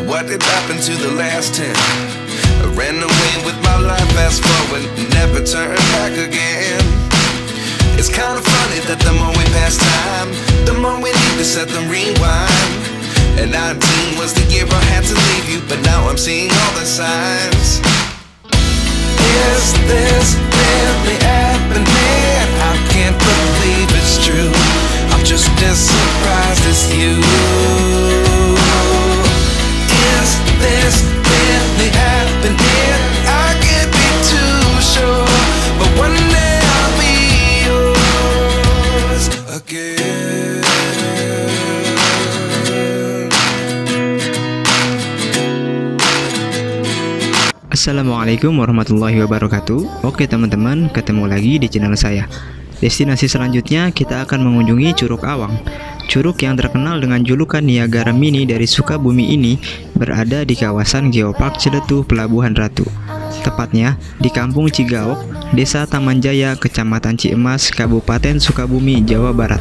what did happen to the last 10? I ran away with my life, fast forward, never turn back again. It's kind of funny that the more we pass time, the more we need to set the rewind. And 19 was the year I had to leave you, but now I'm seeing all the signs. Is this really happening? I can't believe it's true. I'm just as surprised as you. Is this really happening? I can't be too sure, but one day I'll be yours again. Assalamualaikum warahmatullahi wabarakatuh. Oke teman-teman, ketemu lagi di channel saya. Destinasi selanjutnya kita akan mengunjungi Curug Awang. Curug yang terkenal dengan julukan Niagara Mini dari Sukabumi ini berada di kawasan Geopark Ciletuh, Pelabuhan Ratu. Tepatnya di Kampung Cigaok, Desa Tamanjaya, Kecamatan Ciemas, Kabupaten Sukabumi, Jawa Barat.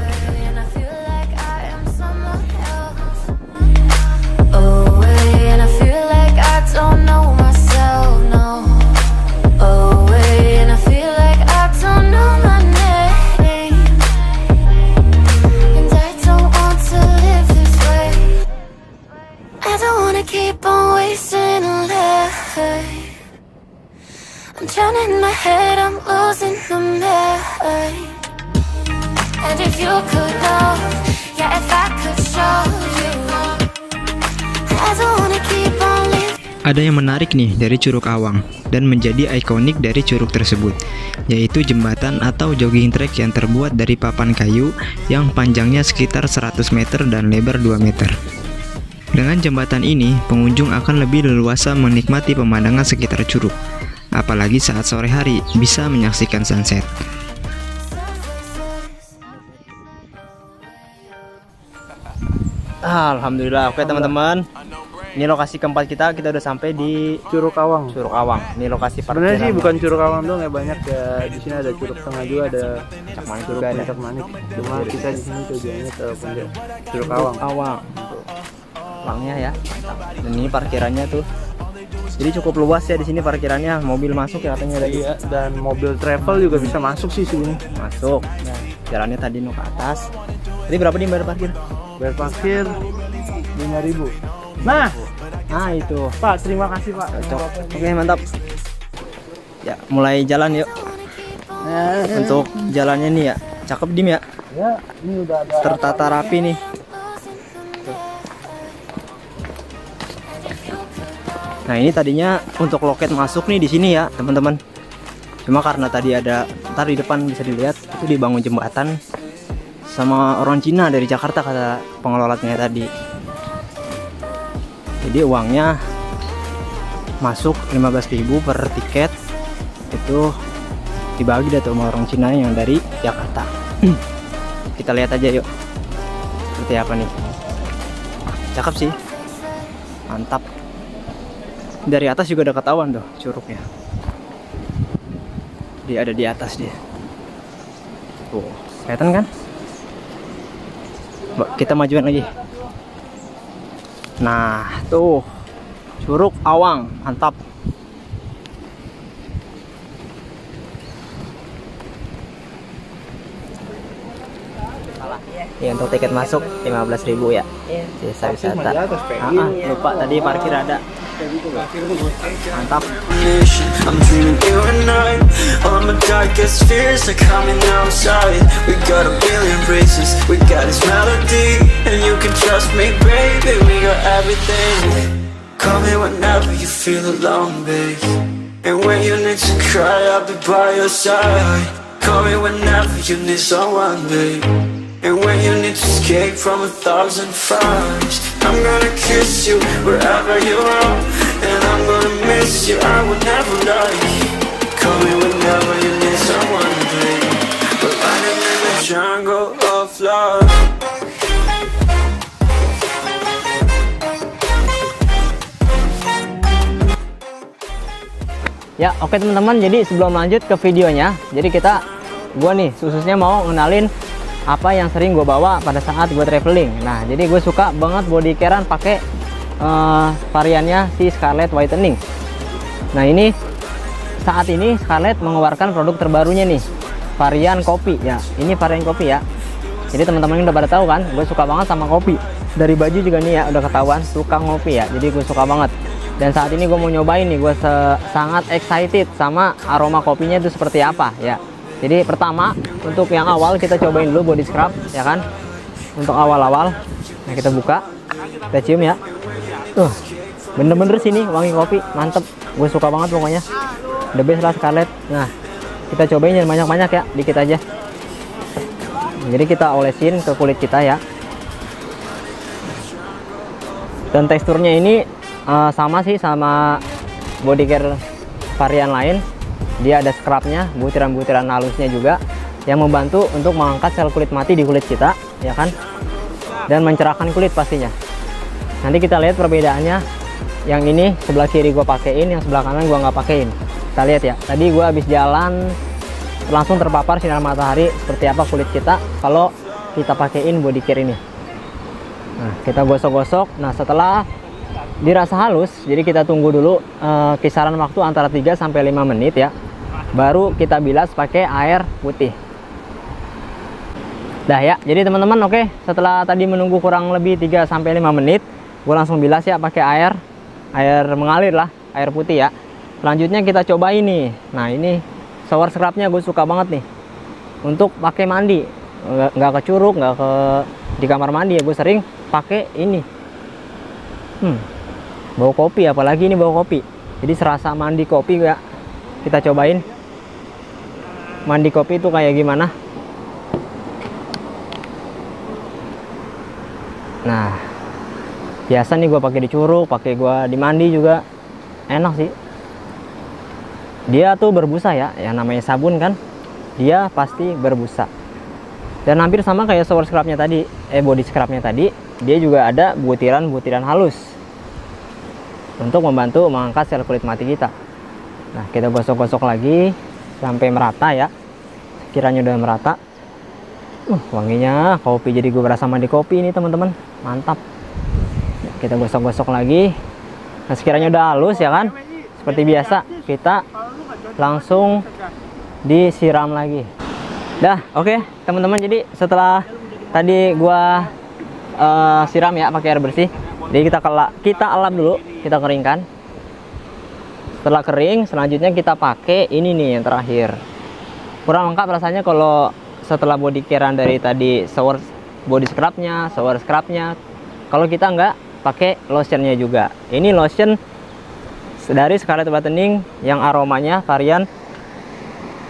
I'm drowning in my head, I'm losing the mind. And if you could know, yeah, if I could show you, I don't wanna keep on living. Ada yang menarik nih dari Curug Awang dan menjadi ikonik dari curug tersebut, yaitu jembatan atau jogging track yang terbuat dari papan kayu yang panjangnya sekitar 100 meter dan lebar 2 meter. Dengan jembatan ini, pengunjung akan lebih leluasa menikmati pemandangan sekitar curug. Apalagi saat sore hari bisa menyaksikan sunset. Alhamdulillah, oke teman-teman. Ini lokasi keempat kita udah sampai di Curug Awang. Curug Awang. Ini lokasi parkiran. Sebenarnya sih bukan Curug Awang doang ya, banyak ya. Di sini ada Curug Tengah juga, ada Cak Manik Curug juga ada. Cak Manik. Cuma kita di sini tujuannya ke Curug Awang. Awang. Awangnya ya. Mantap. Dan ini parkirannya tuh. Jadi cukup luas ya di sini parkirannya, mobil masuk ya katanya tadi. Iya, dan mobil travel juga bisa masuk sih sini. Masuk. Nah, jalannya tadi ke atas. Jadi berapa nih bayar parkir? Bayar parkir 5.000. Nah Itu. Pak, terima kasih Pak. Cocok. Oke, mantap. Ya, mulai jalan yuk. Untuk jalannya nih ya, cakep Dim ya. Ya, ini udah ada Tertata rapi nih. Nah, ini tadinya untuk loket masuk nih di sini ya, teman-teman. Cuma karena tadi ada, ntar di depan bisa dilihat itu dibangun jembatan sama orang Cina dari Jakarta kata pengelolanya tadi. Jadi uangnya masuk 15.000 per tiket. Itu dibagi dah sama orang Cina yang dari Jakarta. Kita lihat aja yuk. Seperti apa nih. Cakep sih. Mantap. Dari atas juga udah ketahuan tuh curugnya. Dia ada di atas dia. Tuh, kelihatan kan? Kita majuin lagi. Nah, tuh Curug Awang, mantap. Ya, untuk tiket masuk 15.000 ya. Desa wisata. Lupa tadi parkir ada. Mantap. I'm dreaming you and I. All my darkest fears are coming outside. We got a billion races, we got this melody, and you can trust me, baby. We got everything. Call me whenever you feel alone, babe. And when you need to cry, I'll be by your side. Call me whenever you need someone, babe. And when you need to escape from 1,000 fires, I'm gonna kiss you wherever you are. And I'm gonna miss you, I will never lie. Call me whenever you need someone, babe. We're running in the jungle of love. Ya, oke teman-teman, jadi sebelum lanjut ke videonya, jadi gua nih khususnya mau ngenalin apa yang sering gue bawa pada saat gue traveling. Nah, jadi gue suka banget body carean pakai variannya si Scarlett Whitening. Nah ini saat ini Scarlett mengeluarkan produk terbarunya nih, varian kopi ya. Ini varian kopi ya. Jadi teman-teman udah pada tahu kan, gue suka banget sama kopi. Dari baju juga nih ya, udah ketahuan suka ngopi ya. Jadi gue suka banget. Dan saat ini gue mau nyobain nih, gue sangat excited sama aroma kopinya itu seperti apa ya. Jadi pertama, untuk yang awal kita cobain dulu body scrub ya kan. Untuk awal-awal, nah kita buka, kita cium ya. Bener-bener sini wangi kopi, mantep. Gue suka banget pokoknya. The best lah Scarlett. Nah, kita cobain yang banyak-banyak ya, dikit aja. Jadi kita olesin ke kulit kita ya. Dan teksturnya ini sama sih sama body care varian lain. Dia ada scrubnya, butiran-butiran halusnya juga, yang membantu untuk mengangkat sel kulit mati di kulit kita ya kan, dan mencerahkan kulit pastinya. Nanti kita lihat perbedaannya. Yang ini sebelah kiri gue pakein, yang sebelah kanan gue nggak pakein. Kita lihat ya, tadi gue habis jalan langsung terpapar sinar matahari seperti apa kulit kita kalau kita pakein body care ini. Nah, kita gosok-gosok. Nah, setelah dirasa halus, jadi kita tunggu dulu kisaran waktu antara 3 sampai 5 menit ya. Baru kita bilas pakai air putih. Dah ya. Jadi teman-teman, oke, setelah tadi menunggu kurang lebih 3 sampai 5 menit, gue langsung bilas ya pakai air mengalir lah, air putih ya. Selanjutnya kita coba ini. Nah, ini shower scrubnya gue suka banget nih untuk pakai mandi, nggak ke curug, nggak ke di kamar mandi ya. Gue sering pakai ini. Bau kopi, apalagi ini bau kopi, jadi serasa mandi kopi ya. Kita cobain mandi kopi itu kayak gimana. Nah, biasa nih gue pakai di curug, pakai gue di mandi juga enak sih. Dia tuh berbusa ya, yang namanya sabun kan, dia pasti berbusa. Dan hampir sama kayak shower scrubnya tadi, body scrubnya tadi, dia juga ada butiran-butiran halus untuk membantu mengangkat sel kulit mati kita. Nah, kita gosok-gosok lagi sampai merata ya. Sekiranya udah merata, wanginya kopi, jadi gue berasa mandi kopi ini teman-teman, mantap. Kita gosok-gosok lagi. Nah, sekiranya udah halus ya kan, seperti biasa kita langsung disiram lagi. Dah, oke teman-teman. Jadi setelah tadi gua siram ya pakai air bersih, jadi kita elap dulu, kita keringkan. Setelah kering, selanjutnya kita pakai ini nih yang terakhir. Kurang lengkap rasanya kalau setelah body carean dari tadi shower body scrubnya, shower scrubnya, kalau kita nggak pakai lotionnya juga. Ini lotion dari Scarlett Whitening yang aromanya varian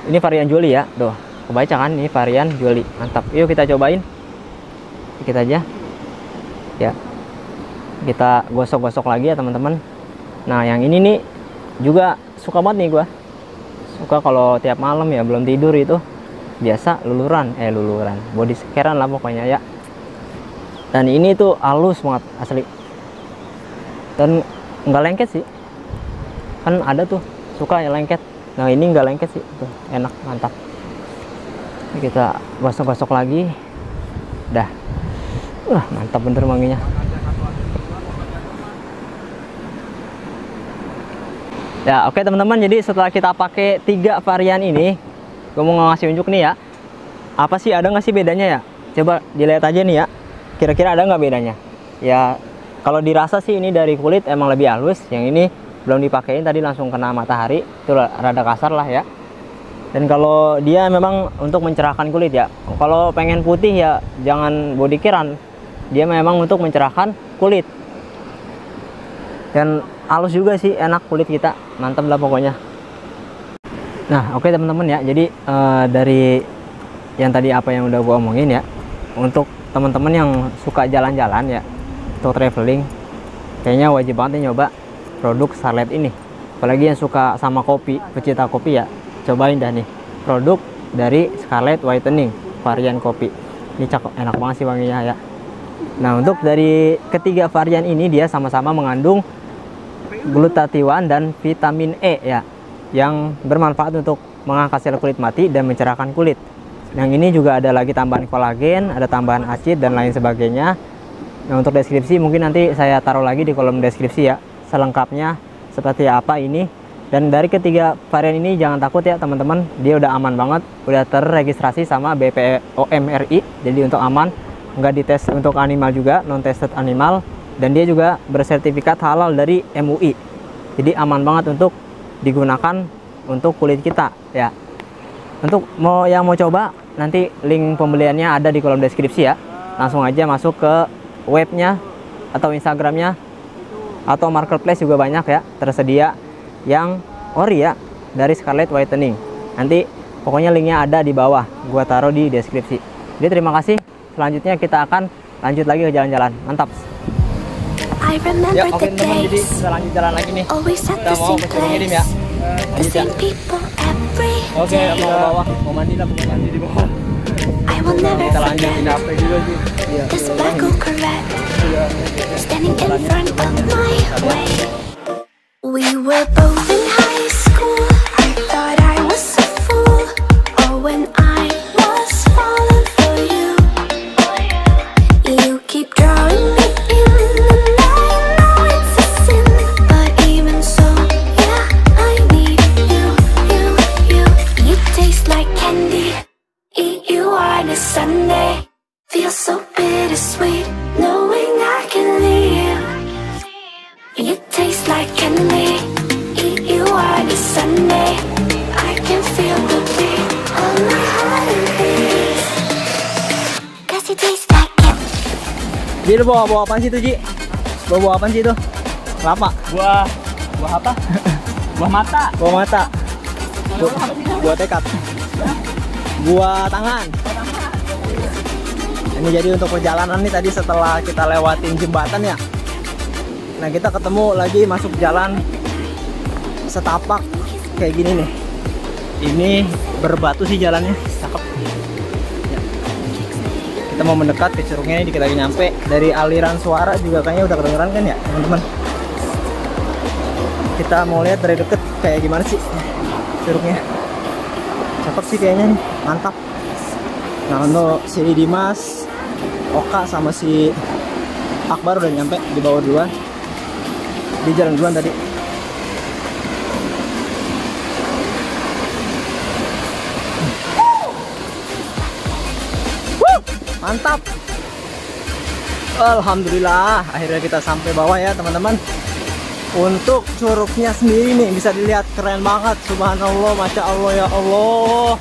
ini, varian Jolie ya. Tuh, kebaca kan, ini varian Jolie. Mantap. Yuk kita cobain. Dikit aja. Ya. Kita gosok-gosok lagi ya, teman-teman. Nah, yang ini nih juga suka banget nih gua. Suka kalau tiap malam ya belum tidur itu biasa luluran body carean lah pokoknya ya. Dan ini tuh halus banget asli. Dan nggak lengket sih. Kan ada tuh suka yang lengket. Nah, ini nggak lengket sih, tuh enak, mantap. Ini kita gosok-gosok lagi. Dah, mantap bener wanginya. Ya, oke teman-teman. Jadi setelah kita pakai 3 varian ini, gue mau ngasih unjuk nih ya. Apa sih, ada nggak sih bedanya ya? Coba dilihat aja nih ya. Kira-kira ada nggak bedanya? Ya, kalau dirasa sih ini dari kulit emang lebih halus. Yang ini belum dipakein, tadi langsung kena matahari, itu rada kasar lah ya. Dan kalau dia memang untuk mencerahkan kulit ya. Kalau pengen putih ya jangan body carean. Dia memang untuk mencerahkan kulit. Dan halus juga sih, enak kulit kita, mantap lah pokoknya. Nah, oke teman-teman ya. Jadi dari yang tadi apa yang udah gua omongin ya, untuk teman-teman yang suka jalan-jalan ya, atau traveling, kayaknya wajib banget nih nyoba produk Scarlett ini. Apalagi yang suka sama kopi, pecinta kopi ya, cobain dah nih produk dari Scarlett Whitening varian kopi. Ini cakep, enak banget sih wanginya ya. Nah, untuk dari ketiga varian ini dia sama-sama mengandung glutathione dan vitamin E ya, yang bermanfaat untuk mengangkat sel kulit mati dan mencerahkan kulit. Yang ini juga ada lagi tambahan kolagen, ada tambahan asid dan lain sebagainya. Nah, untuk deskripsi mungkin nanti saya taruh lagi di kolom deskripsi ya, selengkapnya seperti apa ini. Dan dari ketiga varian ini jangan takut ya teman-teman, dia udah aman banget, udah terregistrasi sama BPOM RI, jadi untuk aman, nggak dites untuk animal juga, non tested animal, dan dia juga bersertifikat halal dari MUI, jadi aman banget untuk digunakan untuk kulit kita ya. Untuk yang mau coba, nanti link pembeliannya ada di kolom deskripsi ya, langsung aja masuk ke webnya atau Instagramnya atau marketplace juga banyak ya tersedia yang ori ya dari Scarlet Whitening. Nanti pokoknya linknya ada di bawah, gua taruh di deskripsi. Jadi terima kasih. Selanjutnya kita akan lanjut lagi ke jalan-jalan. Mantap. Ya oke teman-teman, jadi kita lanjut jalan lagi nih. Kita mau ke Curug Ngirim ya. Lanjut ya. Oke, mau ke bawah, mau mandi lah, mau mandi di bawah. Kita lanjut, ini apa juga sih? Iya. We were both in high school. I thought I was a fool. Oh, when I was falling for you. You keep drawing me in, and I know it's a sin. But even so, yeah, I need you. You taste like candy. Eat you on a Sunday. Feel so bittersweet, knowing I can leave. You taste like candy. Eat you on a Sunday. I can feel the beat on my heart and beat. Cause you taste like candy. Ji, lu bawa apaan sih itu, Ji? Bawa apaan sih itu? Kelapa? Buah apa? Buah mata. Buah mata. Buah tekad. Buah tangan. Ini jadi untuk perjalanan nih tadi setelah kita lewatin jembatan ya. Nah, kita ketemu lagi masuk jalan setapak kayak gini nih. Ini berbatu sih jalannya, cakep. Ya. Kita mau mendekat ke curugnya ini, dikit lagi nyampe. Dari aliran suara juga kayaknya udah kedengeran kan ya, teman-teman. Kita mau lihat dari deket kayak gimana sih curugnya. Cakep sih kayaknya nih, mantap. Nah, untuk si Dimas, Oka sama si Akbar udah nyampe di bawah duluan. Di jalan duluan tadi. Mantap. Alhamdulillah, akhirnya kita sampai bawah ya teman-teman. Untuk curugnya sendiri nih bisa dilihat keren banget, subhanallah, masya Allah ya Allah.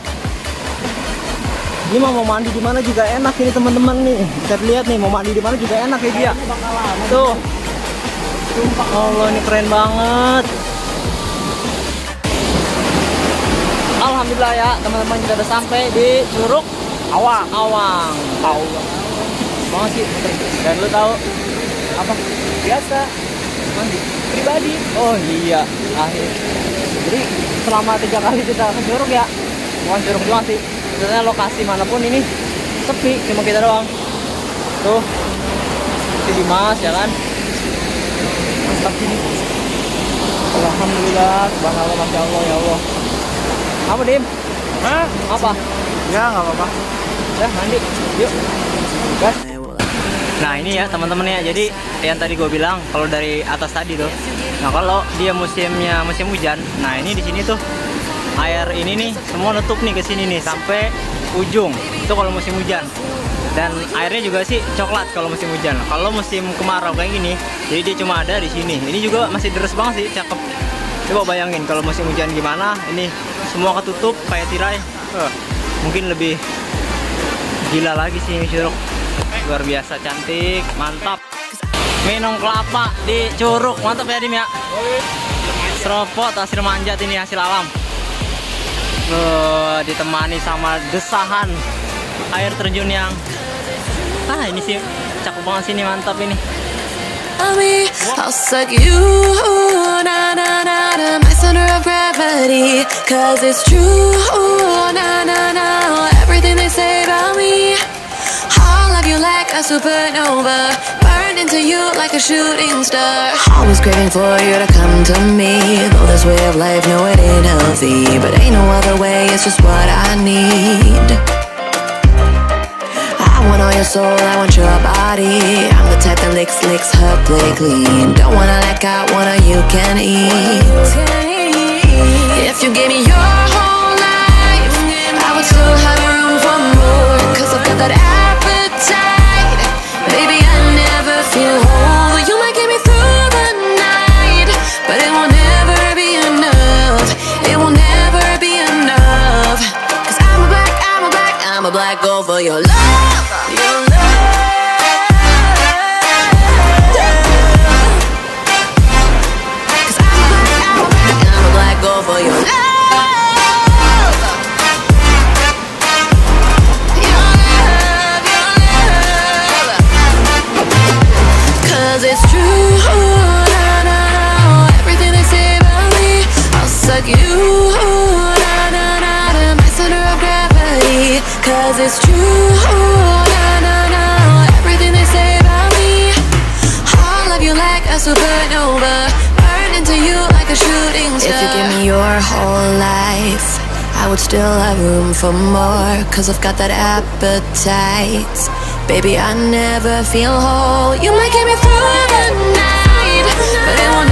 Ini mau mandi di mana juga enak ini teman-teman nih. Bisa dilihat nih, mau mandi di mana juga enak ya dia. Tuh. Sumpah Allah, ini keren banget. Alhamdulillah ya teman-teman, kita udah sampai di Curug Awang. Tahu banget sih. Dan lu tahu apa? Biasa mandi pribadi. Oh iya, akhir. Jadi selama 3 kali kita ke Curug ya, bukan Curug doang sih. Sebenarnya lokasi manapun ini sepi, cuma kita doang. Tuh, si Dimas ya kan. Mantap sini. Alhamdulillah, subhanallah, masya Allah ya Allah. Apa Dim? Hah? Apa? Ya nggak apa-apa. Udah mandi, yuk. Gas. Nah ini ya teman-teman ya. Jadi yang tadi gue bilang kalau dari atas tadi tuh. Nah kalau dia musim hujan, nah ini di sini tuh air ini nih semua nutup nih ke sini nih sampai ujung. Itu kalau musim hujan. Dan airnya juga sih coklat kalau musim hujan. Kalau musim kemarau kayak gini, jadi dia cuma ada di sini. Ini juga masih deres banget sih, cakep. Coba bayangin kalau musim hujan gimana. Ini semua ketutup kayak tirai. Mungkin lebih gila lagi sih ini curug. Luar biasa cantik, mantap. Minum kelapa di curug, mantap ya Dim ya. Seropot hasil manjat ini, hasil alam. Ditemani sama desahan air terjun yang ini sih cakep banget sini, mantap ini. I'll suck you, na na na na, my center of gravity. Cause it's true, na na na, everything they say about me. I'll love you like a supernova, burn into you like a shooting star. Always craving for you to come to me. Though this way of life, no it ain't healthy, but ain't no other way, it's just what I need. I want all your soul, I want your body. I'm the type that licks her play clean. Don't wanna let out, one of you can eat. If you gave me your whole life, I would still have room for more. Cause I've got that appetite. Baby, I never feel whole. You might get me through the night, but it will never be enough. It will never be enough. Cause I'm a black girl for your love. Your love. Cause I'm a black girl for your love. It's true, na, na, na. Everything they say about me, I'll suck you, na, na, na, to my center of gravity. Cause it's true, na, na, na. Everything they say about me, I'll love you like a supernova, burn into you like a shooting star. If you give me your whole life, I would still have room for more. Cause I've got that appetite. Baby, I never feel whole. You might get me through the night, but it won't